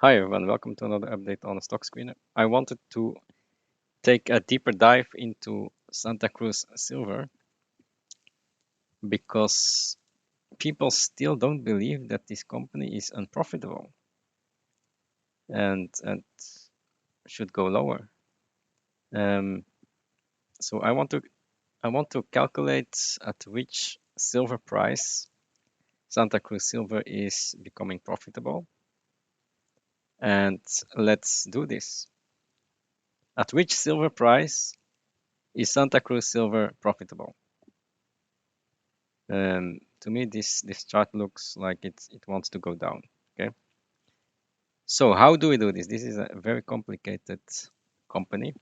Hi everyone, welcome to another update on the Stock Screener. I wanted to take a deeper dive into Santacruz Silver because people still don't believe that this company is unprofitable and should go lower. So I want to calculate at which silver price Santacruz Silver is becoming profitable, and let's do this. At which silver price is Santacruz Silver profitable? To me, this chart looks like it wants to go down. Okay, so how do we do this? This is a very complicated company,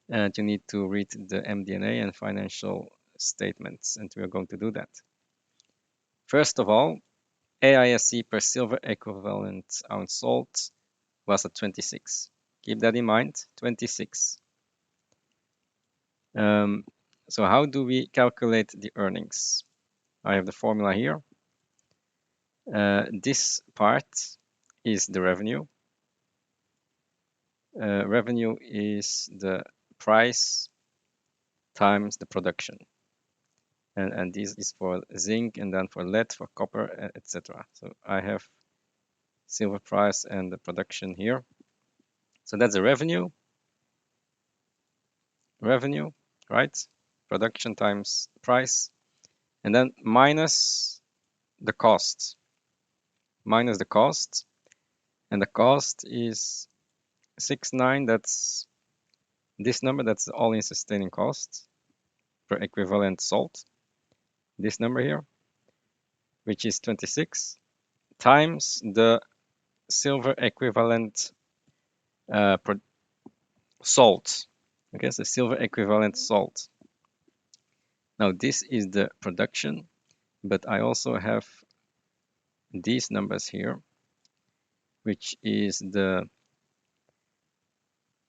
and you need to read the MD&A and financial statements, and we are going to do that. First of all, AISC per silver equivalent ounce sold was at 26. Keep that in mind, 26. So how do we calculate the earnings? I have the formula here. This part is the revenue. Revenue is the price times the production. And this is for zinc and then for lead, for copper, etc. So I have silver price and the production here. So that's the revenue, right? Production times price, and then minus the cost, and the cost is 69. That's this number, that's the all-in sustaining cost per equivalent salt. This number here, which is 26, times the silver equivalent salt. Okay, so silver equivalent salt. Now this is the production, but I also have these numbers here, which is the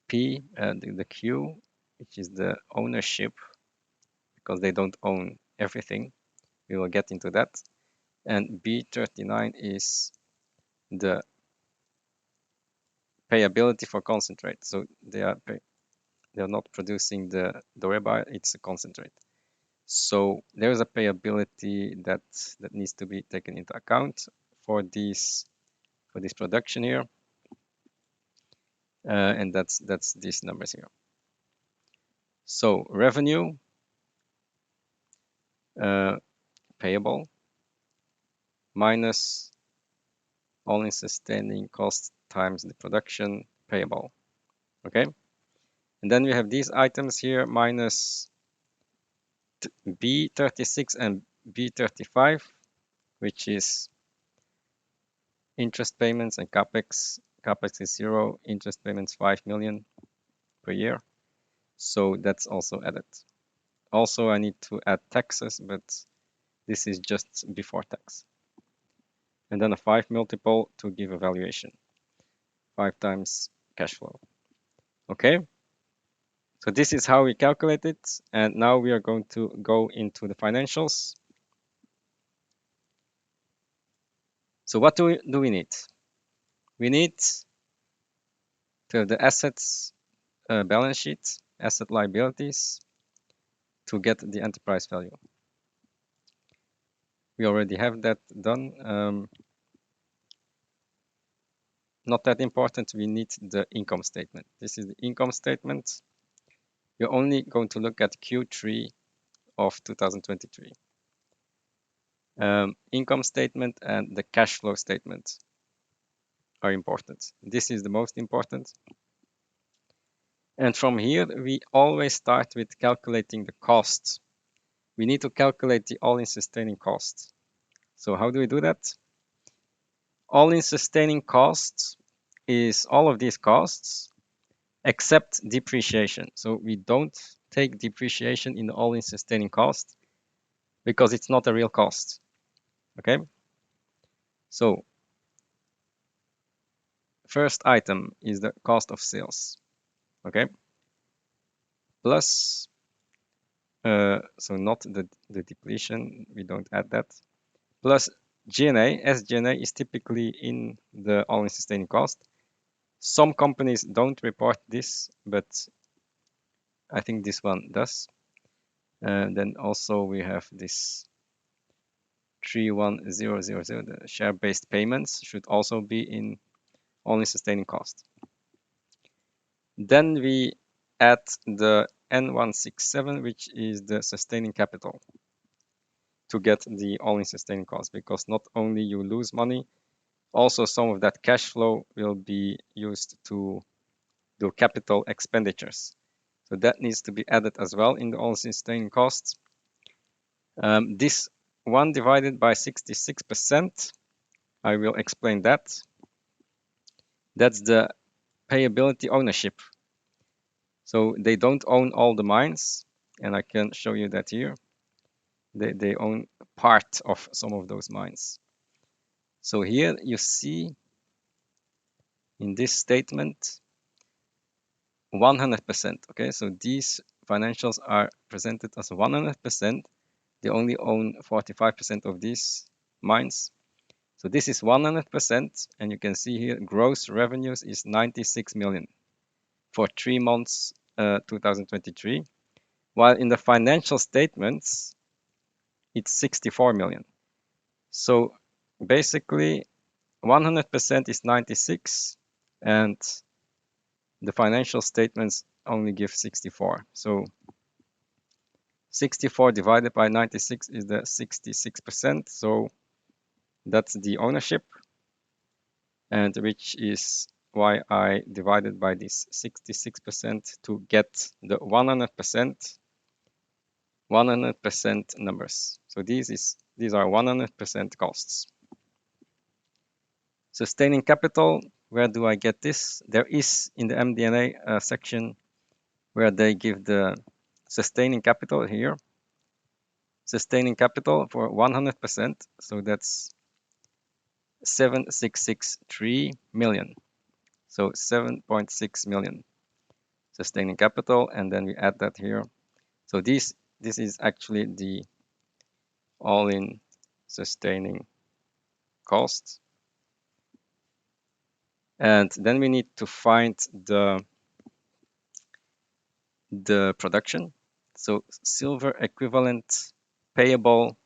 P and the Q, which is the ownership, because they don't own everything. We will get into that. And B39 is the payability for concentrate. So they're not producing the doré, it's a concentrate. So there's a payability that needs to be taken into account for this production here, and that's these numbers here. So revenue payable minus all-in sustaining cost times the production payable. Okay, and then we have these items here minus B36 and B35, which is interest payments and capex. Capex is 0, interest payments 5 million per year, so that's also added. Also, I need to add taxes, but this is just before tax. And then a 5 multiple to give a valuation, 5 times cash flow. Okay, so this is how we calculate it, and now we are going to go into the financials. So what do we need? We need to have the assets balance sheet, asset liabilities, to get the enterprise value. We already have that done. Not that important, we need the income statement. This is the income statement. You're only going to look at Q3 of 2023. Income statement and the cash flow statement are important. This is the most important. And from here, we always start with calculating the costs. We need to calculate the all-in sustaining costs. So how do we do that? All-in sustaining costs is all of these costs except depreciation. So we don't take depreciation in the all-in sustaining cost because it's not a real cost. Okay? So first item is the cost of sales. Okay? Plus, so not the depletion, we don't add that. Plus G&A, SG&A is typically in the all-in sustaining cost. Some companies don't report this, but I think this one does. And then also we have this 31000, the share-based payments should also be in all-in sustaining cost. Then we add the N167, which is the sustaining capital, to get the all-in sustaining cost, because not only you lose money, also some of that cash flow will be used to do capital expenditures. So that needs to be added as well in the all-in sustaining costs. This 1 divided by 66%, I will explain that. That's the payability ownership. So they don't own all the mines, and I can show you that here. They own part of some of those mines. So here you see in this statement 100%. Okay, so these financials are presented as 100%. They only own 45% of these mines. So this is 100%, and you can see here gross revenues is 96 million for 3 months 2023, while in the financial statements it's 64 million. So basically 100% is 96, and the financial statements only give 64. So 64 divided by 96 is the 66%. So that's the ownership, and which is why I divided by this 66% to get the 100% numbers. So these are 100% costs. Sustaining capital, where do I get this? There is in the MD&A section where they give the sustaining capital here. Sustaining capital for 100%, so that's 7,663 million. So 7.6 million sustaining capital, and then we add that here. So this is actually the all-in sustaining cost. And then we need to find the production. So silver equivalent payable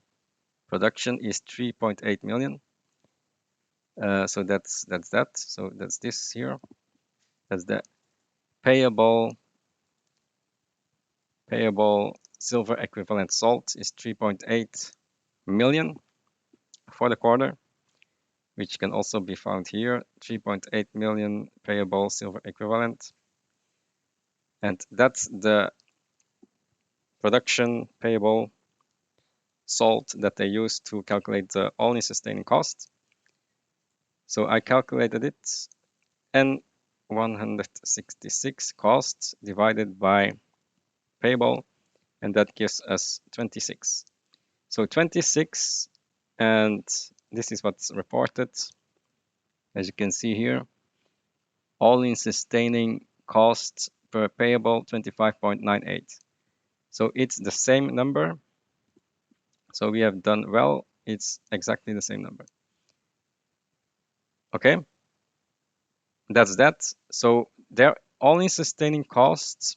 production is 3.8 million. So that's that. So that's this here. That's the payable silver equivalent salt is 3.8 million for the quarter, which can also be found here, 3.8 million payable silver equivalent. And that's the production payable salt that they use to calculate the all-in sustaining cost. So I calculated it, N166 cost divided by payable, and that gives us 26. So 26, and this is what's reported. As you can see here, all-in sustaining cost per payable 25.98. So it's the same number. So we have done well. It's exactly the same number. Okay, that's that. So their all-in sustaining costs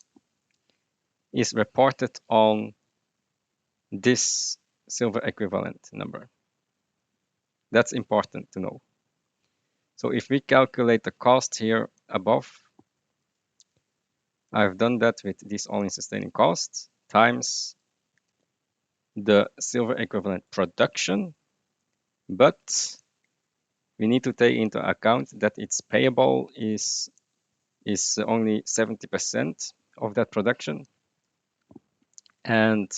is reported on this silver equivalent number. That's important to know. So if we calculate the cost here above, I've done that with this all-in sustaining cost times the silver equivalent production, but we need to take into account that its payable is only 70% of that production, and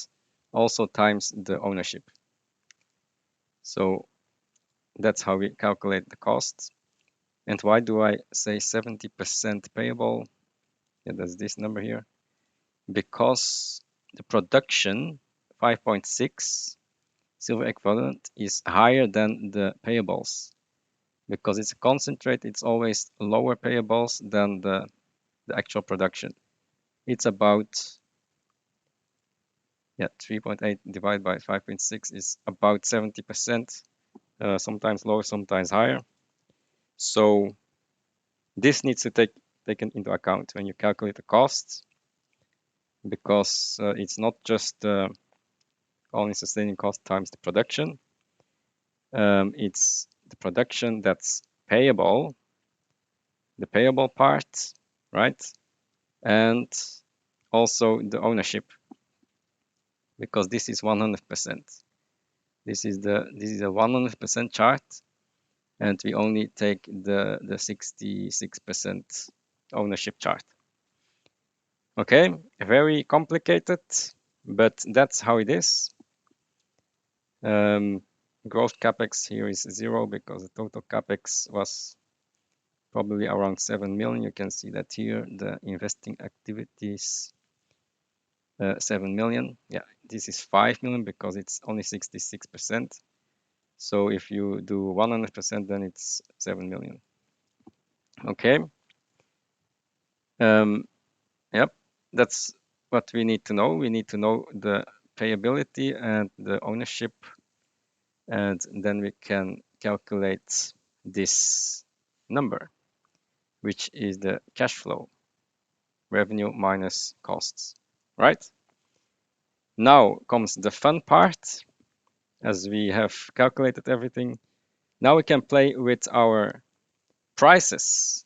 also times the ownership. So that's how we calculate the costs. And why do I say 70% payable? Yeah, that's this number here. Because the production 5.6 silver equivalent is higher than the payables. Because it's a concentrate, it's always lower payables than the actual production. It's about 3.8 divided by 5.6 is about 70%. sometimes lower, sometimes higher. So this needs to taken into account when you calculate the costs, because it's not just all-in sustaining cost times the production. It's the production that's payable, the payable part, right? And also the ownership, because this is 100%. This is a 100% chart, and we only take the 66% ownership chart. Okay, very complicated, but that's how it is. Gross capex here is 0 because the total capex was probably around 7 million. You can see that here, the investing activities, 7 million. Yeah, this is 5 million because it's only 66%. So if you do 100%, then it's 7 million. Okay. Yep, that's what we need to know. We need to know the payability and the ownership, and then we can calculate this number, which is the cash flow, revenue minus costs, right? Now comes the fun part. As we have calculated everything, now we can play with our prices: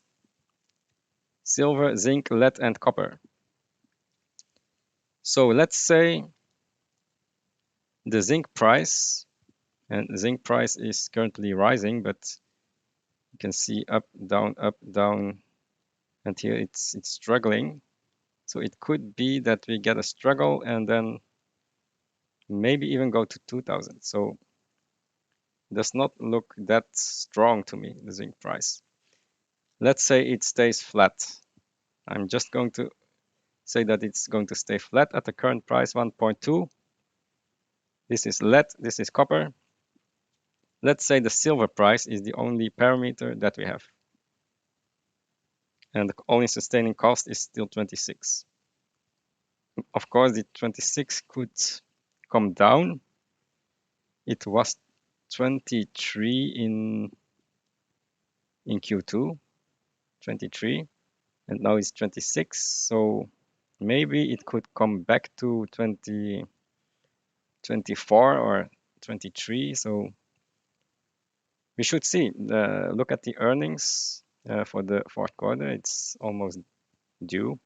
silver, zinc, lead, and copper. So let's say the zinc price, and the zinc price is currently rising, but you can see up, down, and here it's struggling. So it could be that we get a struggle and then maybe even go to 2000. So it does not look that strong to me, the zinc price. Let's say it stays flat. I'm just going to say that it's going to stay flat at the current price, 1.2. This is lead, this is copper. Let's say the silver price is the only parameter that we have. And the all-in sustaining cost is still 26. Of course, the 26 could come down. It was 23 in Q2, 23, and now it's 26. So maybe it could come back to 24 or 23. So we should see. Look at the earnings for the fourth quarter. It's almost due,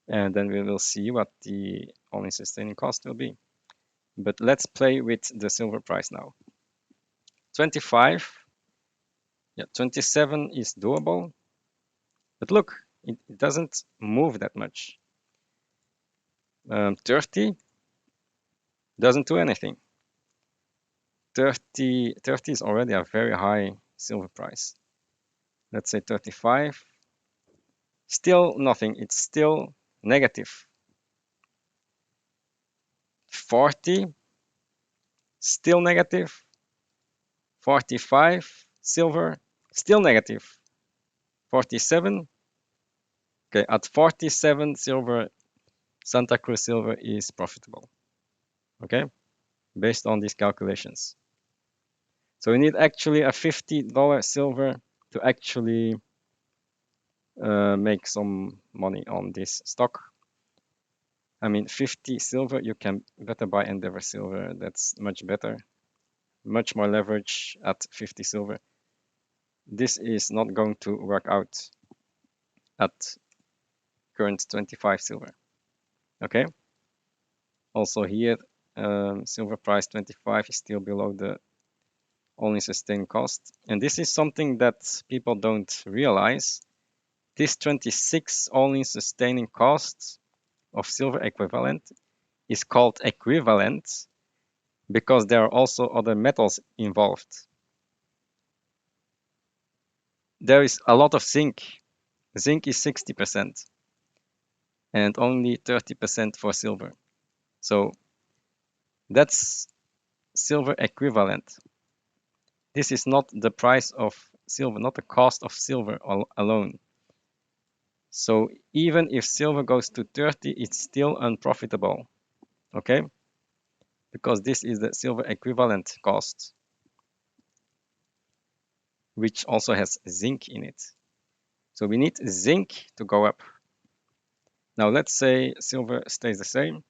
and then we will see what the all-in sustaining cost will be. But let's play with the silver price now. 25, yeah, 27 is doable. But look, it doesn't move that much. 30 doesn't do anything. 30 is already a very high silver price. Let's say 35. Still nothing. It's still negative. 40, still negative. 45, silver, still negative. 47. Okay, at 47 silver, Santacruz Silver is profitable. Okay, based on these calculations. So we need actually a $50 silver to actually make some money on this stock. I mean, 50 silver, you can better buy Endeavor Silver. That's much better. Much more leverage at 50 silver. This is not going to work out at current 25 silver. Okay. Also here, silver price 25 is still below the all-in sustaining cost. And this is something that people don't realize. This 26 all-in sustaining cost of silver equivalent is called equivalent because there are also other metals involved. There is a lot of zinc. Zinc is 60% and only 30% for silver. So that's silver equivalent. This is not the price of silver, not the cost of silver alone. So even if silver goes to 30, it's still unprofitable, okay? Because this is the silver equivalent cost. which also has zinc in it. So we need zinc to go up. Now let's say silver stays the same.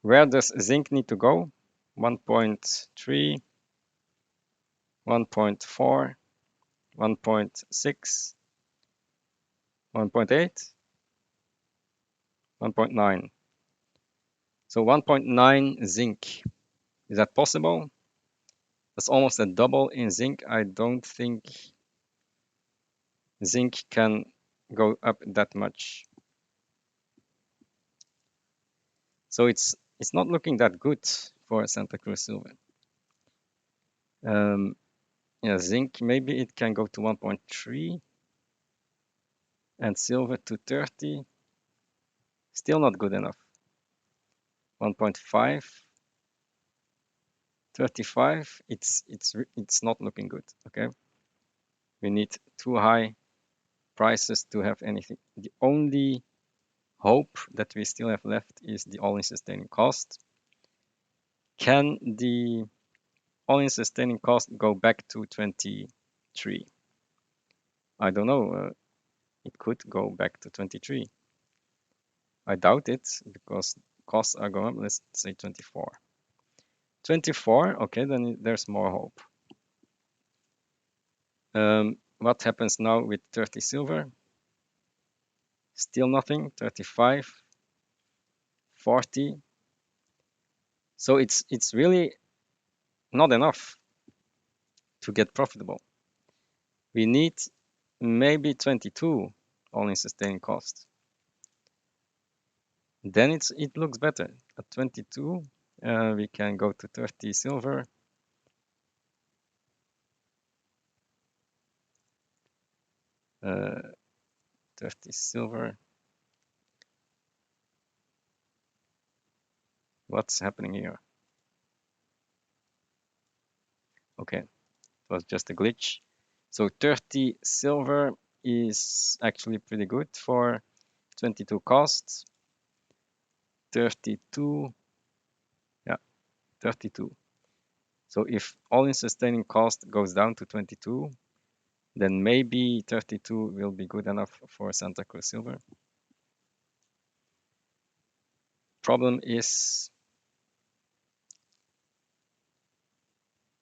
Where does zinc need to go? 1.3, 1.4, 1.6, 1.8, 1.9. So 1.9 zinc. Is that possible? That's almost a double in zinc. I don't think zinc can go up that much. So it's not looking that good for Santacruz Silver. Yeah, zinc, maybe it can go to 1.3 and silver to 30. Still not good enough. 1.5, 35. It's not looking good. Okay, we need too high prices to have anything. The only hope that we still have left is the all-in sustaining cost. Can the all-in sustaining cost go back to 23? I don't know. It could go back to 23. I doubt it because costs are going up. Let's say 24. 24, okay, then there's more hope. What happens now with 30 silver? Still nothing. 35, 40. So it's really not enough to get profitable. We need maybe 22 all-in sustaining cost. Then it looks better. At 22, we can go to 30 silver. Uh, 30 silver. What's happening here? Okay, it was just a glitch. So 30 silver is actually pretty good for 22 costs. 32, yeah, 32. So if all-in sustaining cost goes down to 22, then maybe 32 will be good enough for Santacruz Silver. Problem is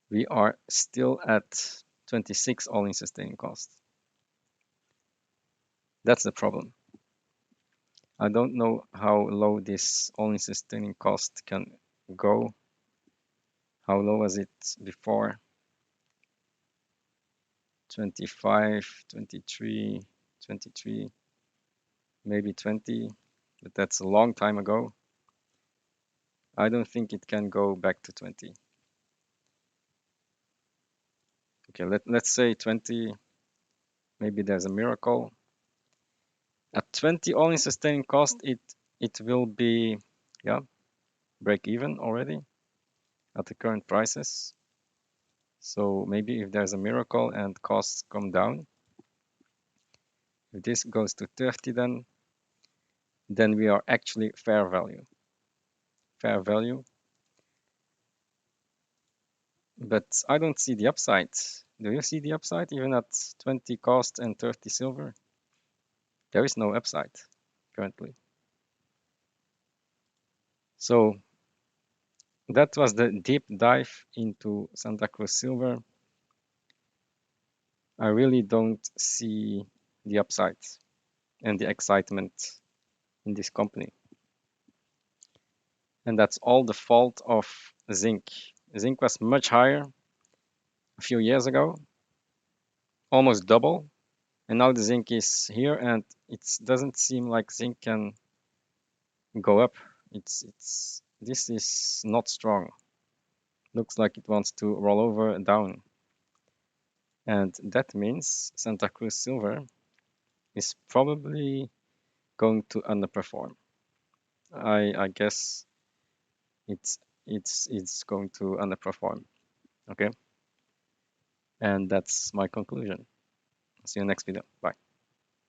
we are still at 26 all-in sustaining cost. That's the problem. I don't know how low this all-in sustaining cost can go. How low was it before? 25, 23, 23, maybe 20, but that's a long time ago. I don't think it can go back to 20. Okay, let's say 20, maybe there's a miracle. At 20 all-in sustaining cost, it will be, yeah, break even already at the current prices. So maybe if there's a miracle and costs come down, if this goes to 30 then we are actually fair value. Fair value. But I don't see the upside. Do you see the upside even at 20 cost and 30 silver? There is no upside currently. So that was the deep dive into Santacruz Silver. I really don't see the upside and the excitement in this company. And that's all the fault of zinc. Zinc was much higher a few years ago, almost double. And now the zinc is here and it doesn't seem like zinc can go up. This is not strong. Looks like it wants to roll over down. And that means Santacruz Silver is probably going to underperform. I guess it's going to underperform. Okay. And that's my conclusion. See you next video. Bye.